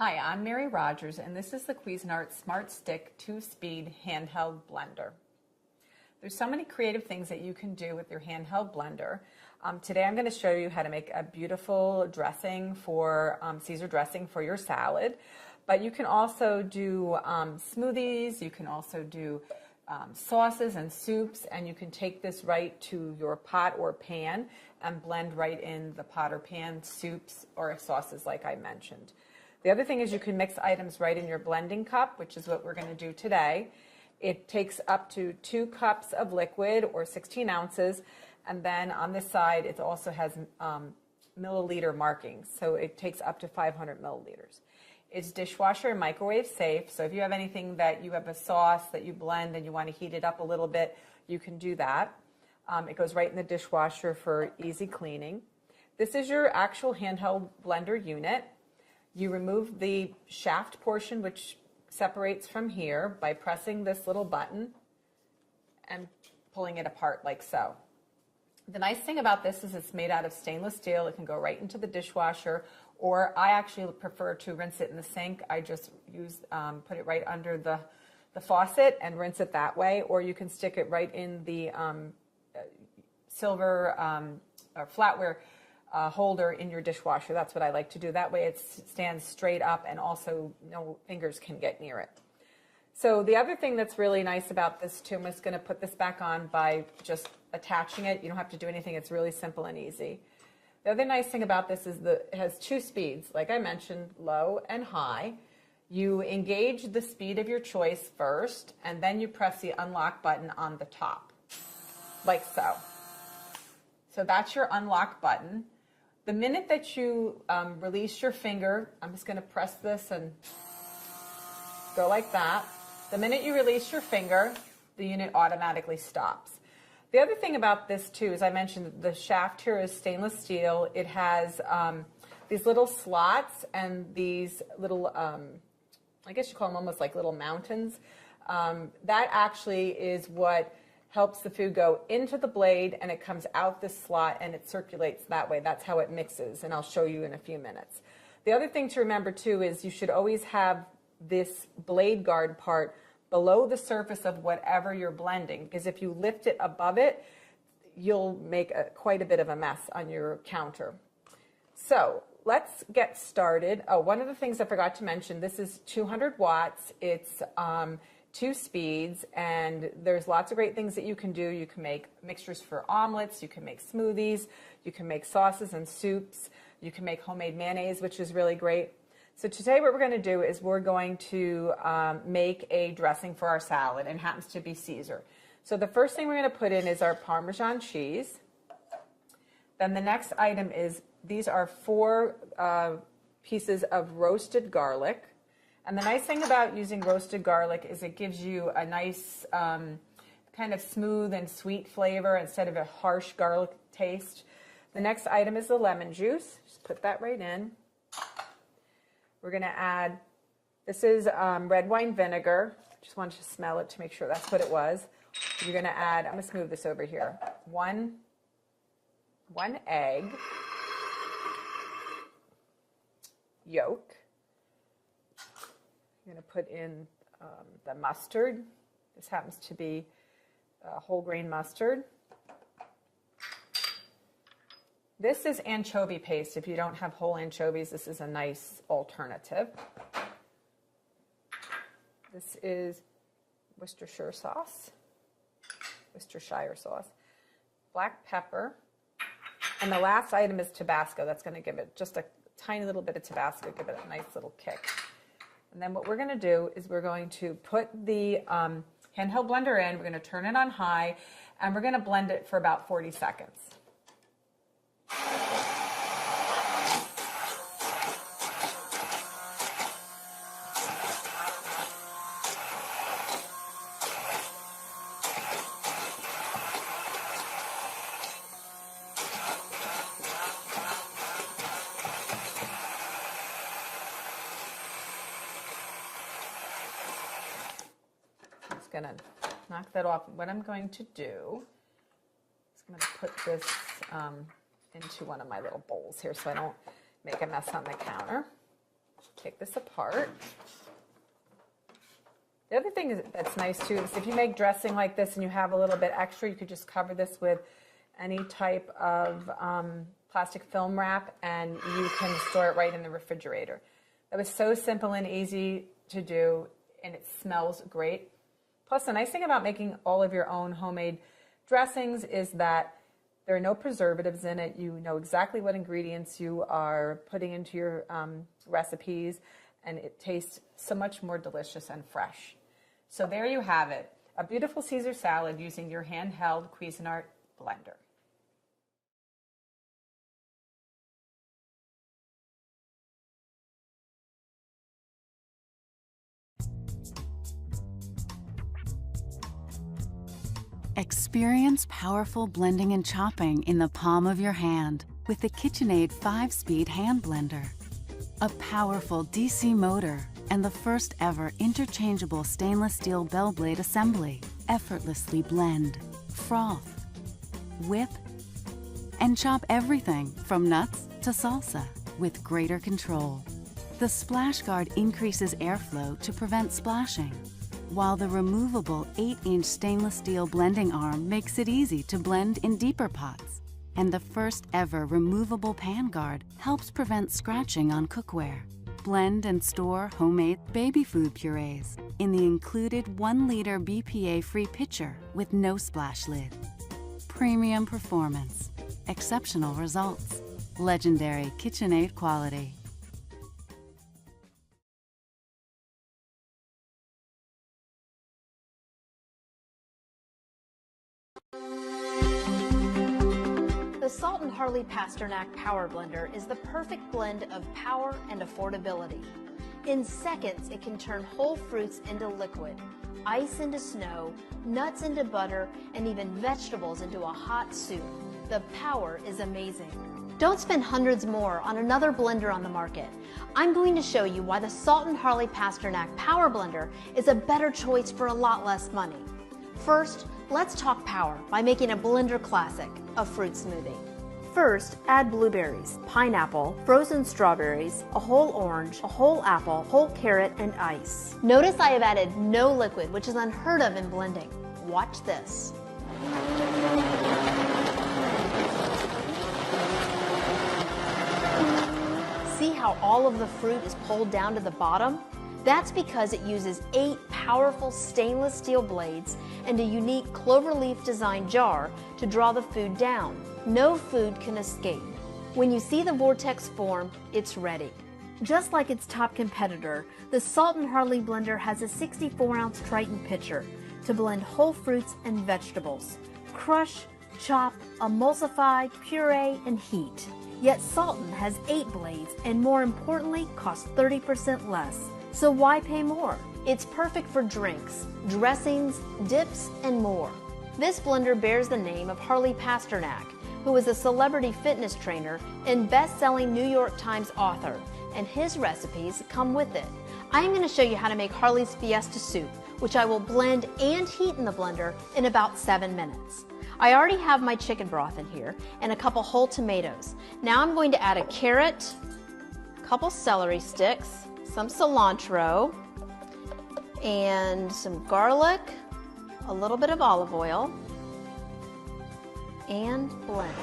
Hi, I'm Mary Rogers, and this is the Cuisinart Smart Stick 2-speed handheld blender. There's so many creative things that you can do with your handheld blender. Today I'm going to show you how to make a beautiful dressing for Caesar dressing for your salad. But you can also do smoothies, you can also do sauces and soups, and you can take this right to your pot or pan and blend right in the pot or pan soups or sauces like I mentioned. The other thing is you can mix items right in your blending cup, which is what we're going to do today. It takes up to 2 cups of liquid or 16 ounces, and then on this side it also has milliliter markings, so it takes up to 500 milliliters. It's dishwasher and microwave safe, so if you have anything that you have a sauce that you blend and you want to heat it up a little bit, you can do that. It goes right in the dishwasher for easy cleaning. This is your actual handheld blender unit. You remove the shaft portion, which separates from here, by pressing this little button and pulling it apart like so. The nice thing about this is it's made out of stainless steel. It can go right into the dishwasher, or I actually prefer to rinse it in the sink. I just put it right under the faucet and rinse it that way, or you can stick it right in the silver or flatware holder in your dishwasher. That's what I like to do. That way it stands straight up and also no fingers can get near it. So the other thing that's really nice about this too, I'm just going to put this back on by just attaching it. You don't have to do anything. It's really simple and easy. The other nice thing about this is that it has 2 speeds, like I mentioned, low and high. You engage the speed of your choice first, and then you press the unlock button on the top, like so. So that's your unlock button. The minute that you release your finger, I'm just going to press this and go like that. The minute you release your finger, the unit automatically stops. The other thing about this too, as I mentioned, the shaft here is stainless steel. It has these little slots and these little, I guess you call them almost like little mountains. That actually is what helps the food go into the blade, and it comes out this slot and it circulates that way. That's how it mixes, and I'll show you in a few minutes. The other thing to remember too is you should always have this blade guard part below the surface of whatever you're blending, because if you lift it above it, you'll make quite a bit of a mess on your counter. So let's get started. Oh, one of the things I forgot to mention, this is 200 watts. It's 2 speeds, and there's lots of great things that you can do. You can make mixtures for omelets, you can make smoothies, you can make sauces and soups, you can make homemade mayonnaise, which is really great. So today what we're going to do is we're going to make a dressing for our salad, and it happens to be Caesar. So the first thing we're going to put in is our Parmesan cheese. Then the next item is, these are 4 pieces of roasted garlic. And the nice thing about using roasted garlic is it gives you a nice kind of smooth and sweet flavor instead of a harsh garlic taste. The next item is the lemon juice. Just put that right in. We're going to add, this is red wine vinegar. Just wanted to smell it to make sure that's what it was. You're going to add, I'm going to move this over here, one egg yolk. I'm going to put in the mustard. This happens to be whole grain mustard. This is anchovy paste. If you don't have whole anchovies, this is a nice alternative. This is Worcestershire sauce. Black pepper. And the last item is Tabasco. That's going to give it just a tiny little bit of Tabasco, give it a nice little kick. And then what we're going to do is we're going to put the handheld blender in, we're going to turn it on high, and we're going to blend it for about 40 seconds. Going to knock that off. What I'm going to do is I'm going to put this into one of my little bowls here so I don't make a mess on the counter. take this apart. The other thing that's nice too is if you make dressing like this and you have a little bit extra, you could just cover this with any type of plastic film wrap and you can store it right in the refrigerator. That was so simple and easy to do, and it smells great. Plus, the nice thing about making all of your own homemade dressings is that there are no preservatives in it. You know exactly what ingredients you are putting into your recipes, and it tastes so much more delicious and fresh. So there you have it, a beautiful Caesar salad using your handheld Cuisinart blender. Experience powerful blending and chopping in the palm of your hand with the KitchenAid 5-speed hand blender. A powerful DC motor and the first ever interchangeable stainless steel bell blade assembly effortlessly blend, froth, whip, and chop everything from nuts to salsa with greater control. The splash guard increases airflow to prevent splashing, while the removable 8-inch stainless steel blending arm makes it easy to blend in deeper pots. And the first ever removable pan guard helps prevent scratching on cookware. Blend and store homemade baby food purees in the included 1-liter BPA-free pitcher with no splash lid. Premium performance, exceptional results, legendary KitchenAid quality. The Sultan Harley Pasternak Power Blender is the perfect blend of power and affordability. In seconds, it can turn whole fruits into liquid, ice into snow, nuts into butter, and even vegetables into a hot soup. The power is amazing. Don't spend hundreds more on another blender on the market. I'm going to show you why the Sultan Harley Pasternak Power Blender is a better choice for a lot less money. First, let's talk power by making a blender classic, a fruit smoothie. First, add blueberries, pineapple, frozen strawberries, a whole orange, a whole apple, whole carrot, and ice. Notice I have added no liquid, which is unheard of in blending. Watch this. See how all of the fruit is pulled down to the bottom? That's because it uses 8 powerful stainless steel blades and a unique cloverleaf design jar to draw the food down. No food can escape. When you see the vortex form, it's ready. Just like its top competitor, the Sultan Harley blender has a 64-ounce Triton pitcher to blend whole fruits and vegetables. Crush, chop, emulsify, puree, and heat. Yet Sultan has 8 blades and, more importantly, costs 30% less. So why pay more? It's perfect for drinks, dressings, dips, and more. This blender bears the name of Harley Pasternak, who is a celebrity fitness trainer and best-selling New York Times author, and his recipes come with it. I am going to show you how to make Harley's Fiesta soup, which I will blend and heat in the blender in about 7 minutes. I already have my chicken broth in here and a couple whole tomatoes. Now I'm going to add a carrot, a couple celery sticks, some cilantro, and some garlic, a little bit of olive oil, and blend.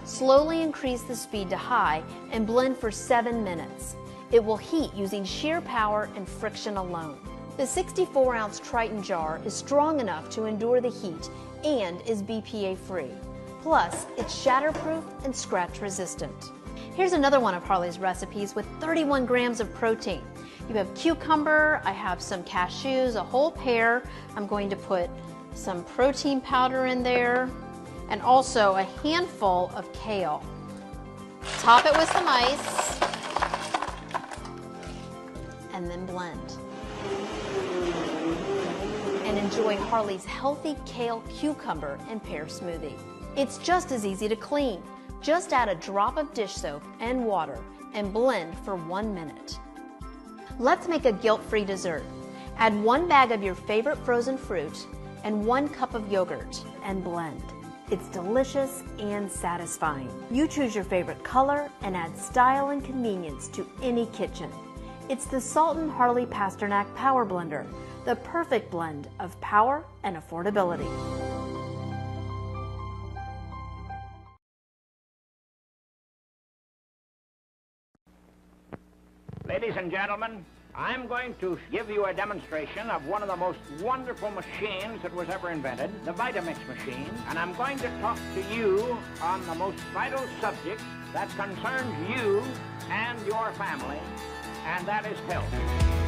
Slowly increase the speed to high and blend for 7 minutes. It will heat using sheer power and friction alone. The 64-ounce Triton jar is strong enough to endure the heat and is BPA-free. Plus, it's shatterproof and scratch resistant. Here's another one of Harley's recipes with 31 grams of protein. You have cucumber, I have some cashews, a whole pear. I'm going to put some protein powder in there, and also a handful of kale. Top it with some ice, and then blend. And enjoy Harley's healthy kale, cucumber, and pear smoothie. It's just as easy to clean. Just add a drop of dish soap and water and blend for 1 minute. Let's make a guilt-free dessert. Add 1 bag of your favorite frozen fruit and 1 cup of yogurt and blend. It's delicious and satisfying. You choose your favorite color and add style and convenience to any kitchen. It's the Sultan Harley Pasternak Power Blender, the perfect blend of power and affordability. Ladies and gentlemen, I'm going to give you a demonstration of one of the most wonderful machines that was ever invented, the Vitamix machine, and I'm going to talk to you on the most vital subject that concerns you and your family, and that is health.